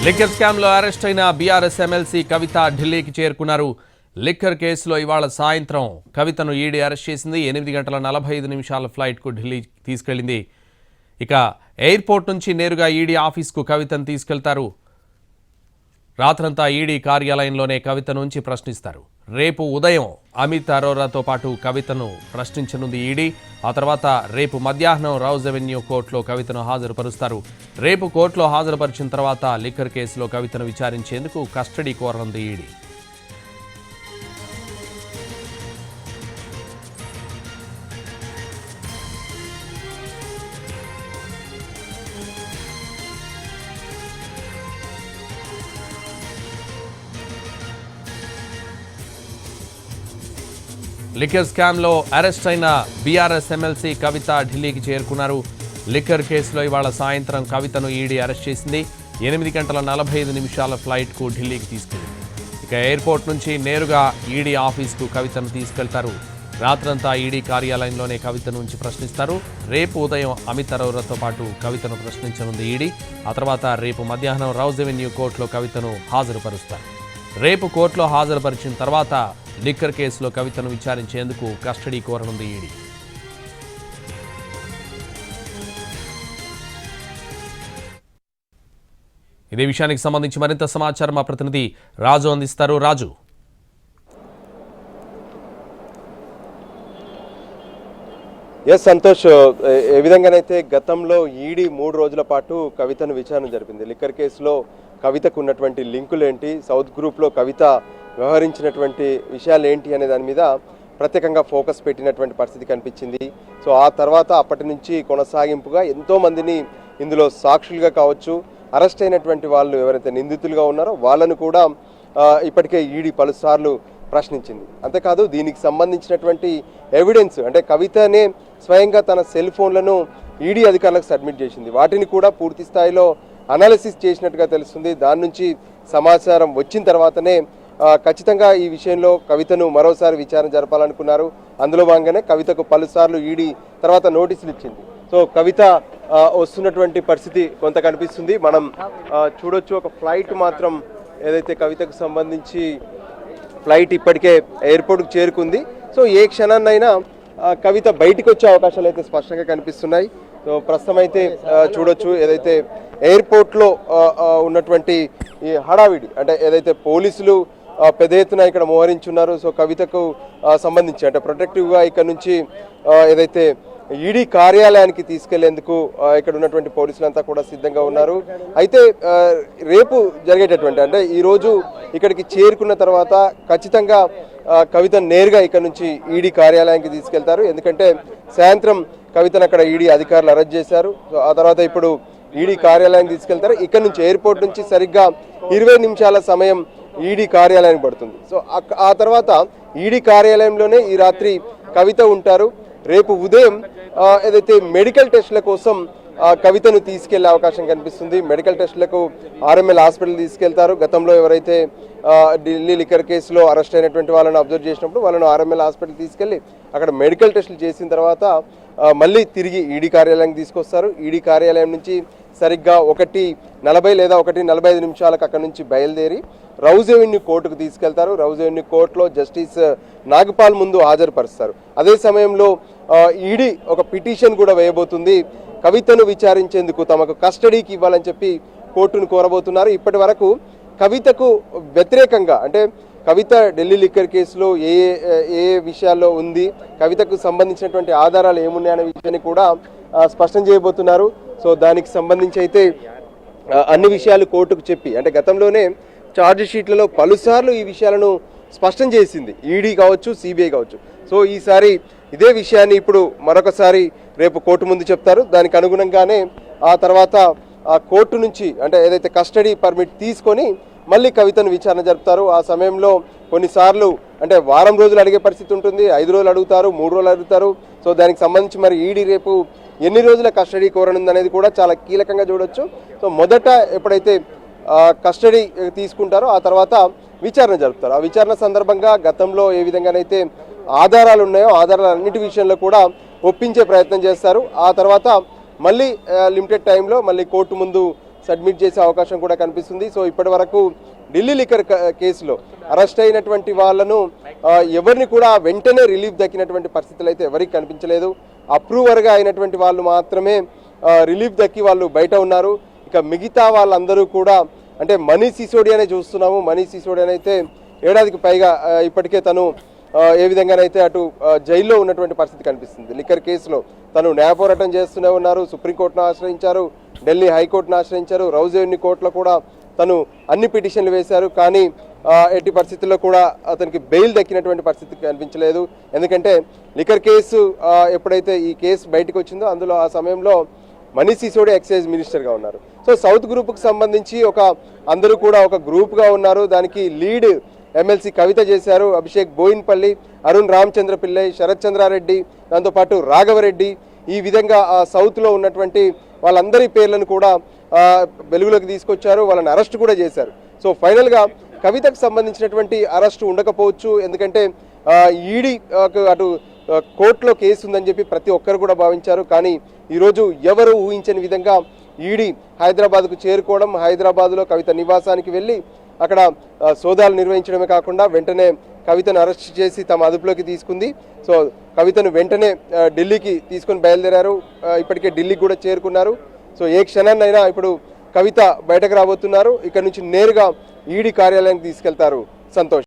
Liquor scam లో arrest అయిన BRS MLC కవిత ఢిల్లీకి చేరుకున్నారు. లిక్కర్ కేసులో ఇవాళ సాయంత్రం కవితను ఈడీ అరెస్ట్ చేసింది. 8 గంటల 45 నిమిషాల ఫ్లైట్ కు ఢిల్లీ తీసుకెళ్లింది. ఇక ఎయిర్పోర్ట్ నుంచి నేరుగా ఈడీ ఆఫీస్కు కవితను తీసుకెళ్తారు. రాత్రంతా ఈడీ కార్యాలయంలోనే కవిత నుంచి ప్రశ్నిస్తారు. రేపు ఉదయం అమిత్ అరోరాతో పాటు కవితను ప్రశ్నించనుంది ఈడీ. ఆ తర్వాత రేపు మధ్యాహ్నం రౌజ్ అవెన్యూ కోర్టులో కవితను హాజరుపరుస్తారు. రేపు కోర్టులో హాజరుపరిచిన తర్వాత లిక్కర్ కేసులో కవితను విచారించేందుకు కస్టడీ కోరనుంది ఈడీ. లిక్కర్ స్కామ్లో అరెస్ట్ అయిన బీఆర్ఎస్ ఎమ్మెల్సీ కవిత ఢిల్లీకి చేరుకున్నారు. లిక్కర్ కేసులో ఇవాళ సాయంత్రం కవితను ఈడీ అరెస్ట్ చేసింది. 8 గంటల 45 నిమిషాల ఫ్లైట్కు ఢిల్లీకి తీసుకెళ్లింది. ఇక ఎయిర్పోర్ట్ నుంచి నేరుగా ఈడీ ఆఫీస్కు కవితను తీసుకెళ్తారు. రాత్రంతా ఈడీ కార్యాలయంలోనే కవిత నుంచి ప్రశ్నిస్తారు. రేపు ఉదయం అమిత్ అరోరాతో పాటు కవితను ప్రశ్నించనుంది ఈడీ. ఆ తర్వాత రేపు మధ్యాహ్నం రౌజ్ అవెన్యూ కోర్టులో కవితను హాజరుపరుస్తారు. రేపు కోర్టులో హాజరుపరిచిన తర్వాత లిక్కర్ కేసులో కవితను విచారించేందుకు కస్టడీ కోరనుంది ఈడీ. ఇదే విషయానికి సంబంధించి మరింత సమాచారం మా ప్రతినిధి రాజు అందిస్తారు. రాజు, సంతోష్, ఏ విధంగానైతే గతంలో ఈడీ 3 రోజుల పాటు కవితను విచారణ జరిపింది. లిక్కర్ కేసులో కవితకు ఉన్నటువంటి లింకులు ఏంటి, సౌత్ గ్రూప్లో కవిత వ్యవహరించినటువంటి విషయాలు ఏంటి అనే దాని మీద ప్రత్యేకంగా ఫోకస్ పెట్టినటువంటి పరిస్థితి కనిపించింది. సో ఆ తర్వాత అప్పటి నుంచి కొనసాగింపుగా ఎంతోమందిని ఇందులో సాక్షులుగా కావచ్చు, అరెస్ట్ అయినటువంటి వాళ్ళు ఎవరైతే నిందితులుగా ఉన్నారో వాళ్ళను కూడా ఇప్పటికే ఈడీ పలుసార్లు ప్రశ్నించింది. అంతేకాదు దీనికి సంబంధించినటువంటి ఎవిడెన్స్ అంటే కవితనే స్వయంగా తన సెల్ ఫోన్లను ఈడీ అధికారులకు సబ్మిట్ చేసింది. వాటిని కూడా పూర్తి స్థాయిలో అనాలిసిస్ చేసినట్టుగా తెలుస్తుంది. దాని నుంచి సమాచారం వచ్చిన తర్వాతనే ఖచ్చితంగా ఈ విషయంలో కవితను మరోసారి విచారణ జరపాలనుకున్నారు. అందులో భాగంగానే కవితకు పలుసార్లు ఈడీ తర్వాత నోటీసులు ఇచ్చింది. సో కవిత వస్తున్నటువంటి పరిస్థితి కొంత కనిపిస్తుంది. మనం చూడొచ్చు, ఒక ఫ్లైట్ మాత్రం ఏదైతే కవితకు సంబంధించి ఫ్లైట్ ఇప్పటికే ఎయిర్పోర్ట్కు చేరుకుంది. సో ఏ క్షణాన్నైనా కవిత బయటికి వచ్చే అవకాశాలు అయితే స్పష్టంగా కనిపిస్తున్నాయి. సో ప్రస్తుతం అయితే చూడొచ్చు, ఏదైతే ఎయిర్పోర్ట్లో ఉన్నటువంటి ఈ హడావిడి అంటే ఏదైతే పోలీసులు పెద్ద ఎత్తున ఇక్కడ మోహరించున్నారు. సో కవితకు సంబంధించి అంటే ప్రొటెక్టివ్గా ఇక్కడ నుంచి ఏదైతే ఈడీ కార్యాలయానికి తీసుకెళ్లేందుకు ఇక్కడ ఉన్నటువంటి పోలీసులంతా కూడా సిద్ధంగా ఉన్నారు. అయితే రేపు జరిగేటటువంటి అంటే ఈరోజు ఇక్కడికి చేరుకున్న తర్వాత ఖచ్చితంగా కవిత నేరుగా ఇక్కడ నుంచి ఈడీ కార్యాలయానికి తీసుకెళ్తారు. ఎందుకంటే సాయంత్రం కవితను అక్కడ ఈడీ అధికారులు అరెస్ట్ చేశారు. సో ఆ తర్వాత ఇప్పుడు ఈడీ కార్యాలయానికి తీసుకెళ్తారు. ఇక్కడ నుంచి ఎయిర్పోర్ట్ నుంచి సరిగ్గా 20 నిమిషాల సమయం ఈడీ కార్యాలయానికి పడుతుంది. సో ఆ తర్వాత ఈడీ కార్యాలయంలోనే ఈ రాత్రి కవిత ఉంటారు. రేపు ఉదయం ఏదైతే మెడికల్ టెస్టుల కోసం కవితను తీసుకెళ్లే అవకాశం కనిపిస్తుంది. మెడికల్ టెస్టులకు ఆర్ఎంఎల్ హాస్పిటల్ తీసుకెళ్తారు. గతంలో ఎవరైతే ఢిల్లీ లిక్కర్ కేసులో అరెస్ట్ అయినటువంటి వాళ్ళని అబ్జర్వ్ చేసినప్పుడు వాళ్ళను ఆర్ఎంఎల్ హాస్పిటల్ తీసుకెళ్లి అక్కడ మెడికల్ టెస్టులు చేసిన తర్వాత మళ్ళీ తిరిగి ఈడీ కార్యాలయానికి తీసుకొస్తారు. ఈడీ కార్యాలయం నుంచి సరిగ్గా 1:40 లేదా 1:45 నిమిషాలకు అక్కడ నుంచి బయలుదేరి రౌజ్ అవెన్యూ కోర్టుకు తీసుకెళ్తారు. రౌజ్ అవెన్యూ కోర్టులో జస్టిస్ నాగపాల్ ముందు హాజరుపరుస్తారు. అదే సమయంలో ఈడీ ఒక పిటిషన్ కూడా వేయబోతుంది. కవితను విచారించేందుకు తమకు కస్టడీకి ఇవ్వాలని చెప్పి కోర్టును కోరబోతున్నారు. ఇప్పటి వరకు కవితకు వ్యతిరేకంగా అంటే కవిత ఢిల్లీ లిక్కర్ కేసులో ఏ విషయాల్లో ఉంది, కవితకు సంబంధించినటువంటి ఆధారాలు ఏమున్నాయనే విషయాన్ని కూడా స్పష్టం చేయబోతున్నారు. సో దానికి సంబంధించి అయితే అన్ని విషయాలు కోర్టుకు చెప్పి అంటే గతంలోనే ఛార్జ్ షీట్లలో పలుసార్లు ఈ విషయాలను స్పష్టం చేసింది ఈడీ కావచ్చు, సిబిఐ కావచ్చు. సో ఈసారి ఇదే విషయాన్ని ఇప్పుడు మరొకసారి రేపు కోర్టు ముందు చెప్తారు. దానికి అనుగుణంగానే ఆ తర్వాత ఆ కోర్టు నుంచి అంటే ఏదైతే కస్టడీ పర్మిట్ తీసుకొని మళ్ళీ కవితను విచారణ జరుపుతారు. ఆ సమయంలో కొన్నిసార్లు అంటే వారం రోజులు అడిగే పరిస్థితి ఉంటుంది, 5 రోజులు అడుగుతారు, 3 రోజులు అడుగుతారు. సో దానికి సంబంధించి మరి ఈడీ రేపు ఎన్ని రోజుల కస్టడీ కోరనుంది అనేది కూడా చాలా కీలకంగా చూడొచ్చు. సో మొదట ఎప్పుడైతే కస్టడీ తీసుకుంటారో ఆ తర్వాత విచారణ జరుపుతారు. ఆ విచారణ సందర్భంగా గతంలో ఏ విధంగానైతే ఆధారాలు ఉన్నాయో ఆధారాలన్నిటి విషయంలో కూడా ఒప్పించే ప్రయత్నం చేస్తారు. ఆ తర్వాత మళ్ళీ లిమిటెడ్ టైంలో మళ్ళీ కోర్టు ముందు సబ్మిట్ చేసే అవకాశం కూడా కనిపిస్తుంది. సో ఇప్పటి వరకు ఢిల్లీ లిక్కర్ కేసులో అరెస్ట్ అయినటువంటి వాళ్ళను ఎవరిని కూడా వెంటనే రిలీఫ్ దక్కినటువంటి పరిస్థితులు అయితే ఎవరికి కనిపించలేదు. అప్రూవర్గా అయినటువంటి వాళ్ళు మాత్రమే రిలీఫ్ దక్కి వాళ్ళు బయట ఉన్నారు. ఇక మిగతా వాళ్ళందరూ కూడా అంటే మనీష్ సిసోడియానే చూస్తున్నాము. మనీష్ సిసోడియా అయితే ఏడాదికి పైగా ఇప్పటికే తను ఏ విధంగానైతే అటు జైల్లో ఉన్నటువంటి పరిస్థితి కనిపిస్తుంది. లిక్కర్ కేసులో తను న్యాయ పోరాటం చేస్తూనే ఉన్నారు. సుప్రీంకోర్టును ఆశ్రయించారు, ఢిల్లీ హైకోర్టును ఆశ్రయించారు, రౌజ్ ఎవెన్యూ కోర్టులో కూడా తను అన్ని పిటిషన్లు వేశారు. కానీ ఎట్టి పరిస్థితుల్లో కూడా అతనికి బెయిల్ దక్కినటువంటి పరిస్థితి కనిపించలేదు. ఎందుకంటే లిక్కర్ కేసు ఎప్పుడైతే ఈ కేసు బయటకు వచ్చిందో అందులో ఆ సమయంలో మనీష్ సిసోడియా ఎక్సైజ్ మినిస్టర్గా ఉన్నారు. సో సౌత్ గ్రూప్కి సంబంధించి అందరూ కూడా ఒక గ్రూప్గా ఉన్నారు. దానికి లీడ్ ఎమ్మెల్సీ కవిత చేశారు. అభిషేక్ బోయిన్పల్లి, అరుణ్ రామచంద్ర పిల్లై, శరత్ చంద్రారెడ్డి, దాంతోపాటు రాఘవరెడ్డి, ఈ విధంగా సౌత్లో ఉన్నటువంటి వాళ్ళందరి పేర్లను కూడా వెలుగులోకి తీసుకొచ్చారు. వాళ్ళని అరెస్ట్ కూడా చేశారు. సో ఫైనల్గా కవితకు సంబంధించినటువంటి అరెస్టు ఉండకపోవచ్చు. ఎందుకంటే ఈడీ అటు కోర్టులో కేసు ఉందని చెప్పి ప్రతి ఒక్కరు కూడా భావించారు. కానీ ఈరోజు ఎవరు ఊహించని విధంగా ఈడీ హైదరాబాద్కు చేరుకోవడం, హైదరాబాద్లో కవిత నివాసానికి వెళ్ళి అక్కడ సోదాలు నిర్వహించడమే కాకుండా వెంటనే కవితను అరెస్ట్ చేసి తమ అదుపులోకి తీసుకుంది. సో కవితను వెంటనే ఢిల్లీకి తీసుకొని బయలుదేరారు. ఇప్పటికే ఢిల్లీకి కూడా చేరుకున్నారు. సో ఏ క్షణాన్నైనా ఇప్పుడు కవిత బయటకు రాబోతున్నారు. ఇక్కడ నుంచి నేరుగా ఈడీ కార్యాలయానికి తీసుకెళ్తారు సంతోష్.